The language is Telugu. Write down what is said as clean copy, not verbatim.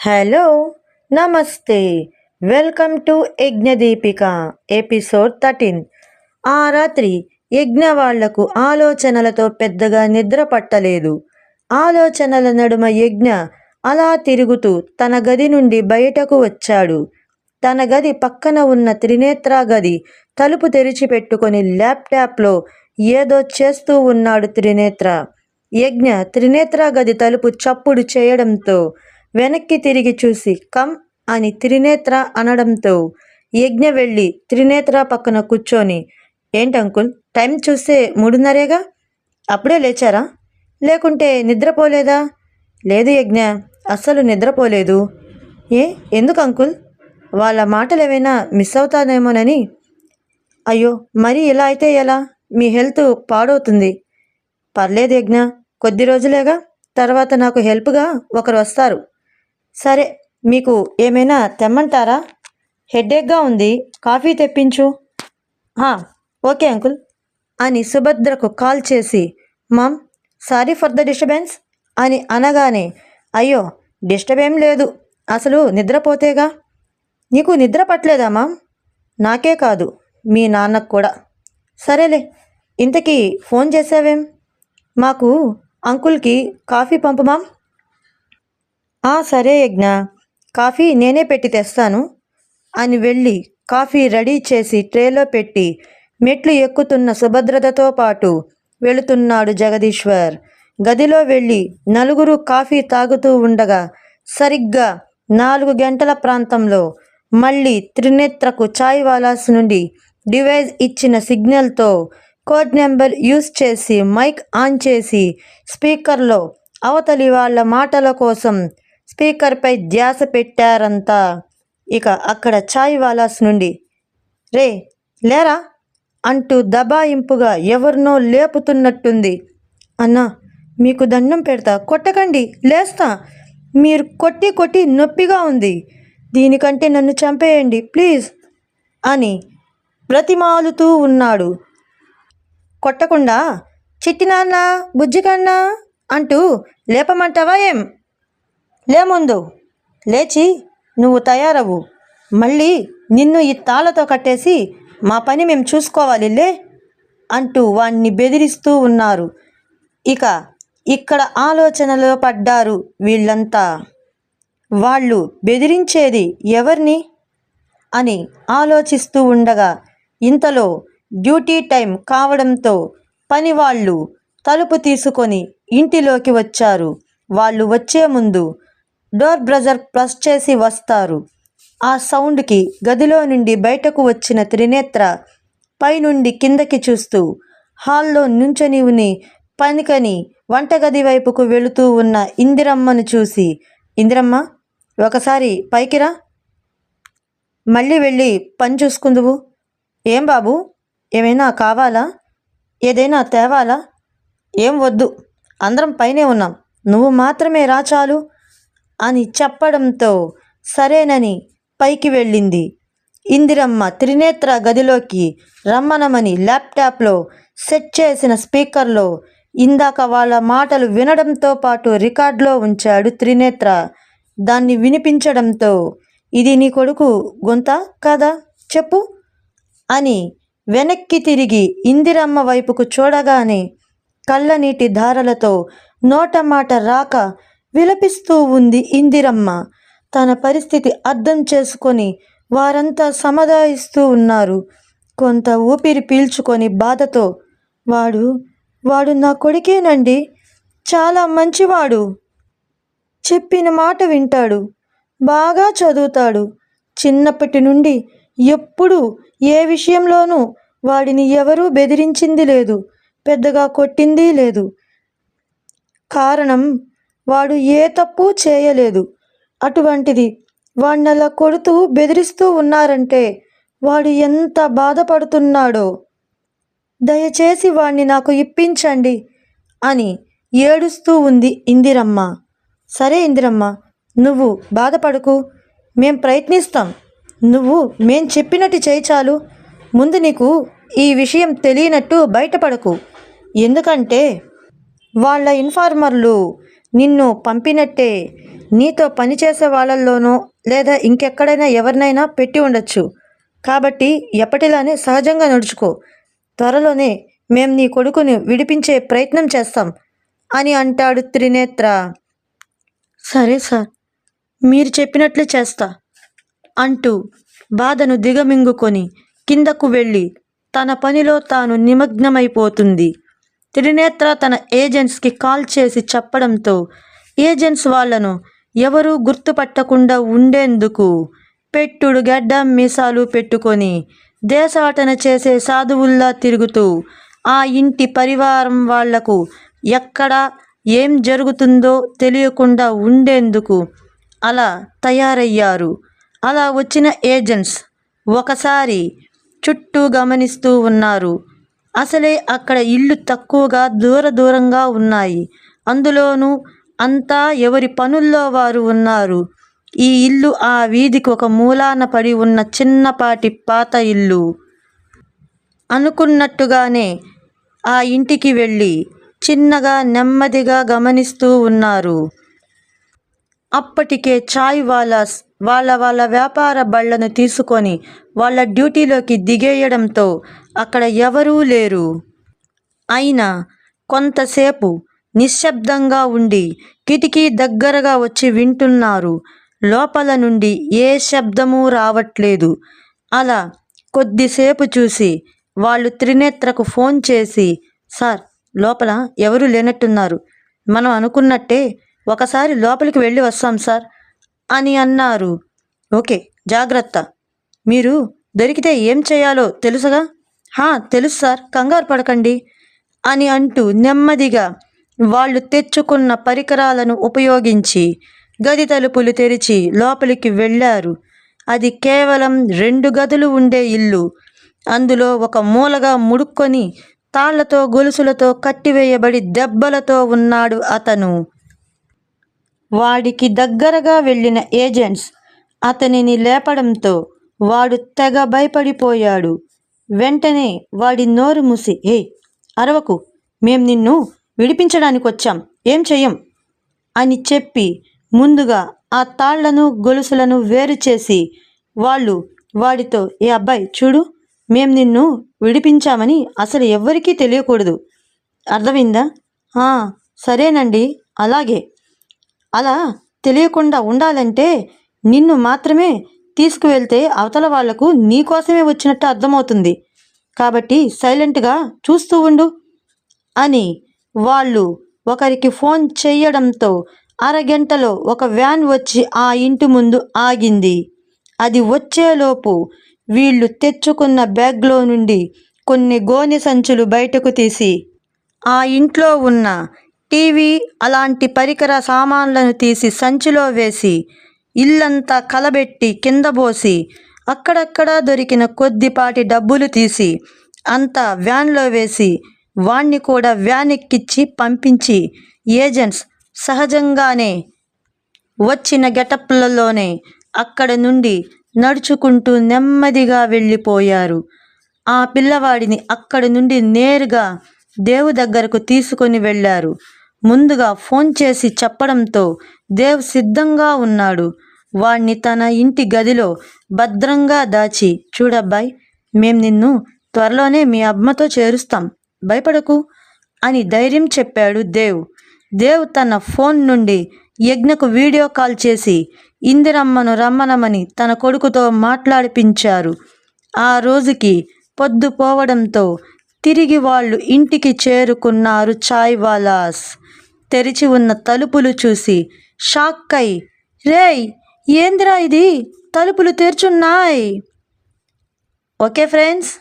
హలో, నమస్తే. Welcome to Yajnadeepika episode 13. ఆ రాత్రి యజ్ఞ వాళ్లకు ఆలోచనలతో పెద్దగా నిద్ర పట్టలేదు. ఆలోచనల నడుమ యజ్ఞ అలా తిరుగుతూ తన గది నుండి బయటకు వచ్చాడు. తన గది పక్కన ఉన్న త్రినేత్ర గది తలుపు తెరిచిపెట్టుకొని ల్యాప్టాప్లో ఏదో చేస్తూ ఉన్నాడు త్రినేత్ర. యజ్ఞ త్రినేత్ర గది తలుపు చప్పుడు చేయడంతో వెనక్కి తిరిగి చూసి కమ్ అని త్రినేత్ర అనడంతో యజ్ఞ వెళ్ళి త్రినేత్ర పక్కన కూర్చొని, ఏంటంకుల్, టైం చూస్తే 3:30గా? అప్పుడే లేచారా? లేకుంటే నిద్రపోలేదా? లేదు యజ్ఞ, అస్సలు నిద్రపోలేదు. ఎందుకు అంకుల్? వాళ్ళ మాటలు ఏమైనా మిస్ అవుతానేమోనని. అయ్యో, మరి ఇలా అయితే ఎలా? మీ హెల్త్ పాడవుతుంది. పర్లేదు యజ్ఞ, కొద్ది రోజులేగా, తర్వాత నాకు హెల్ప్గా ఒకరు వస్తారు. సరే, మీకు ఏమైనా తెమ్మంటారా? హెడేక్గా ఉంది, కాఫీ తెప్పించు. ఓకే అంకుల్ అని సుభద్రకు కాల్ చేసి, ma'am, sorry for the disturbance అని అనగానే, అయ్యో, డిస్టర్బ్ ఏం లేదు, అసలు నిద్రపోతేగా. నీకు నిద్ర పట్టలేదా మామ్? నాకే కాదు, మీ నాన్నకు కూడా. సరేలే, ఇంతకీ ఫోన్ చేసావేం? మాకు అంకుల్కి కాఫీ పంపు మామ్. సరే యజ్ఞ, కాఫీ నేనే పెట్టి తెస్తాను అని వెళ్ళి కాఫీ రెడీ చేసి ట్రేలో పెట్టి మెట్లు ఎక్కుతున్న సుభద్రతతో పాటు వెళుతున్నాడు జగదీశ్వర్. గదిలో వెళ్ళి నలుగురు కాఫీ తాగుతూ ఉండగా సరిగ్గా 4 గంటల ప్రాంతంలో మళ్ళీ త్రినేత్రకు చాయ్ వాలాస్ నుండి డివైస్ ఇచ్చిన సిగ్నల్తో కోడ్ నెంబర్ యూజ్ చేసి మైక్ ఆన్ చేసి స్పీకర్లో అవతలి వాళ్ళ మాటల కోసం స్పీకర్పై ధ్యాస పెట్టారంతా. ఇక అక్కడ చాయ్ వాలాస్ నుండి, రే లేరా అంటూ దబాయింపుగా ఎవరినో లేపుతున్నట్టుంది. అన్నా, మీకు దండం పెడతా, కొట్టకండి, లేస్తా. మీరు కొట్టి కొట్టి నొప్పిగా ఉంది, దీనికంటే నన్ను చంపేయండి ప్లీజ్ అని బ్రతిమాలుతూ ఉన్నాడు. కొట్టకుండా చిట్టినాన్న, బుజ్జికన్నా అంటూ లేపమంటావా ఏం? ముందు లేచి నువ్వు తయారవు, మళ్ళీ నిన్ను ఈ తాళ్ళతో కట్టేసి మా పని మేము చూసుకోవాలి లే అంటూ వాణ్ణి బెదిరిస్తూ ఉన్నారు. ఇక ఇక్కడ ఆలోచనలో పడ్డారు వీళ్ళంతా. వాళ్ళు బెదిరించేది ఎవరిని అని ఆలోచిస్తూ ఉండగా ఇంతలో డ్యూటీ టైం కావడంతో పనివాళ్ళు తలుపు తీసుకొని ఇంటిలోకి వచ్చారు. వాళ్ళు వచ్చే ముందు డోర్ బ్రజర్ ప్రెస్ చేసి వస్తారు. ఆ సౌండ్కి గదిలో నుండి బయటకు వచ్చిన త్రినేత్ర పైనుండి కిందకి చూస్తూ హాల్లో నుంచొని ఉని పనికని వంటగది వైపుకు వెళుతూ ఉన్న ఇందిరమ్మను చూసి, ఇందిరమ్మ, ఒకసారి పైకి రా, మళ్ళీ వెళ్ళి పని చూసుకుందువు. ఏం బాబు, ఏమైనా కావాలా? ఏదైనా తేవాలా? ఏం వద్దు, అందరం పైనే ఉన్నాం, నువ్వు మాత్రమే రా చాలు అని చెప్పడంతో సరేనని పైకి వెళ్ళింది. ఇందిరమ్మ త్రినేత్ర గదిలోకి రమ్మనమని ల్యాప్టాప్లో సెట్ చేసిన స్పీకర్లో ఇందాక వాళ్ళ మాటలు వినడంతో పాటు రికార్డులో ఉంచాడు త్రినేత్ర. దాన్ని వినిపించడంతో, ఇది నీ కొడుకు గొంతా కాదా చెప్పు అని వెనక్కి తిరిగి ఇందిరమ్మ వైపుకు చూడగానే కళ్ళనీటి ధారలతో నోటమాట రాక విలపిస్తూ ఉంది ఇందిరమ్మ. తన పరిస్థితి అర్థం చేసుకొని వారంతా సమాధాయిస్తూ ఉన్నారు. కొంత ఊపిరి పీల్చుకొని బాధతో, వాడు నా కొడుకేనండి, చాలా మంచివాడు, చెప్పిన మాట వింటాడు, బాగా చదువుతాడు, చిన్నప్పటి నుండి ఎప్పుడూ ఏ విషయంలోనూ వాడిని ఎవరూ బెదిరించింది లేదు, పెద్దగా కొట్టింది లేదు. కారణం, వాడు ఏ తప్పు చేయలేదు. అటువంటిది వాణ్ణలా కొడుతూ బెదిరిస్తూ ఉన్నారంటే వాడు ఎంత బాధపడుతున్నాడో. దయచేసి వాణ్ణి నాకు ఇప్పించండి అని ఏడుస్తూ ఉంది ఇందిరమ్మ. సరే ఇందిరమ్మ, నువ్వు బాధపడకు, మేం ప్రయత్నిస్తాం, నువ్వు మేం చెప్పినట్టు చేయి చాలు. ముందు నీకు ఈ విషయం తెలియనట్టు బయటపడకు, ఎందుకంటే వాళ్ళ ఇన్ఫార్మర్లు నిన్ను పంపినట్టే నీతో పనిచేసే వాళ్ళల్లోనో లేదా ఇంకెక్కడైనా ఎవరినైనా పెట్టి ఉండొచ్చు. కాబట్టి ఎప్పటిలానే సహజంగా నడుచుకో. త్వరలోనే మేం నీ కొడుకుని విడిపించే ప్రయత్నం చేస్తాం అని అంటాడు త్రినేత్ర. సరే సార్, మీరు చెప్పినట్లు చేస్తా అంటూ బాధను దిగమింగుకొని కిందకు వెళ్ళి తన పనిలో తాను నిమగ్నమైపోతుంది. త్రినేత్ర తన ఏజెంట్స్కి కాల్ చేసి చెప్పడంతో ఏజెంట్స్ వాళ్లను ఎవరూ గుర్తుపట్టకుండా ఉండేందుకు పెట్టుడు గడ్డం మీసాలు పెట్టుకొని దేశాటన చేసే సాధువుల్లా తిరుగుతూ ఆ ఇంటి పరివారం వాళ్లకు ఎక్కడ ఏం జరుగుతుందో తెలియకుండా ఉండేందుకు అలా తయారయ్యారు. అలా వచ్చిన ఏజెంట్స్ ఒకసారి చుట్టూ గమనిస్తూ ఉన్నారు. అసలే అక్కడ ఇళ్ళు తక్కువగా దూరంగా ఉన్నాయి. అందులోనూ అంతా ఎవరి పనుల్లో వారు ఉన్నారు. ఈ ఇల్లు ఆ వీధికి ఒక మూలాన పడి ఉన్న చిన్నపాటి పాత ఇల్లు. అనుకున్నట్టుగానే ఆ ఇంటికి వెళ్ళి చిన్నగా నెమ్మదిగా గమనిస్తూ ఉన్నారు. అప్పటికే చాయ్ వాలాస్ వాళ్ళ వ్యాపార బళ్లను తీసుకొని వాళ్ళ డ్యూటీలోకి దిగేయడంతో అక్కడ ఎవరూ లేరు. అయినా కొంతసేపు నిశ్శబ్దంగా ఉండి కిటికీ దగ్గరగా వచ్చి వింటున్నారు. లోపల నుండి ఏ శబ్దమూ రావట్లేదు. అలా కొద్దిసేపు చూసి వాళ్ళు త్రినేత్రకు ఫోన్ చేసి, సార్, లోపల ఎవరూ లేనట్టున్నారు. మనం అనుకున్నట్టే ఒకసారి లోపలికి వెళ్ళి వస్తాం సార్ అని అన్నారు. ఓకే, జాగ్రత్త. మీరు దొరికితే ఏం చేయాలో తెలుసుగా? తెలుసు సార్, కంగారు పడకండి అని అంటూ నెమ్మదిగా వాళ్ళు తెచ్చుకున్న పరికరాలను ఉపయోగించి గది తలుపులు తెరిచి లోపలికి వెళ్ళారు. అది కేవలం 2 గదులు ఉండే ఇల్లు. అందులో ఒక మూలగా ముడుక్కొని తాళ్లతో గొలుసులతో కట్టివేయబడి దెబ్బలతో ఉన్నాడు అతను. వాడికి దగ్గరగా వెళ్ళిన ఏజెంట్స్ అతనిని లేపడంతో వాడు తెగ భయపడిపోయాడు. వెంటనే వాడి నోరు మూసి, అరవకు, మేం నిన్ను విడిపించడానికి వచ్చాం, ఏం చెయ్యం అని చెప్పి ముందుగా ఆ తాళ్లను గొలుసులను వేరు చేసి వాళ్ళు వాడితో, అబ్బాయి చూడు, మేం నిన్ను విడిపించామని అసలు ఎవ్వరికీ తెలియకూడదు, అర్థమైందా? సరేనండి, అలాగే. అలా తెలియకుండా ఉండాలంటే నిన్ను మాత్రమే తీసుకువెళ్తే అవతల వాళ్లకు నీకోసమే వచ్చినట్టు అర్థమవుతుంది. కాబట్టి సైలెంట్గా చూస్తూ ఉండు అని వాళ్ళు ఒకరికి ఫోన్ చేయడంతో అరగంటలో ఒక వ్యాన్ వచ్చి ఆ ఇంటి ముందు ఆగింది. అది వచ్చేలోపు వీళ్ళు తెచ్చుకున్న బ్యాగ్లో నుండి కొన్ని గోనె సంచులు బయటకు తీసి ఆ ఇంట్లో ఉన్న టీవీ అలాంటి పరికర సామాన్లను తీసి సంచిలో వేసి ఇల్లంతా కలబెట్టి కింద పోసి అక్కడక్కడా దొరికిన కొద్దిపాటి డబ్బులు తీసి అంతా వ్యాన్లో వేసి వాణ్ణి కూడా వ్యాన్ ఎక్కించి పంపించి ఏజెంట్స్ సహజంగానే వచ్చిన గెటప్లలోనే అక్కడ నుండి నడుచుకుంటూ నెమ్మదిగా వెళ్ళిపోయారు. ఆ పిల్లవాడిని అక్కడి నుండి నేరుగా దేవ్ దగ్గరకు తీసుకొని వెళ్ళారు. ముందుగా ఫోన్ చేసి చెప్పడంతో దేవ్ సిద్ధంగా ఉన్నాడు. వాణ్ణి తన ఇంటి గదిలో భద్రంగా దాచి, చూడబ్బాయ్, మేం నిన్ను త్వరలోనే మీ అమ్మతో చేరుస్తాం, భయపడకు అని ధైర్యం చెప్పాడు దేవ్. దేవ్ తన ఫోన్ నుండి యజ్ఞకు వీడియో కాల్ చేసి ఇందిరమ్మను రమ్మనమని తన కొడుకుతో మాట్లాడిపించారు. ఆ రోజుకి పొద్దుపోవడంతో తిరిగి వాళ్ళు ఇంటికి చేరుకున్నారు. చాయ్ వాలాస్ తెరిచి ఉన్న తలుపులు చూసి షాక్ అయి, రేయ్, ఏందిరా ఇది, తలుపులు తెరుచున్నాయి. Okay friends.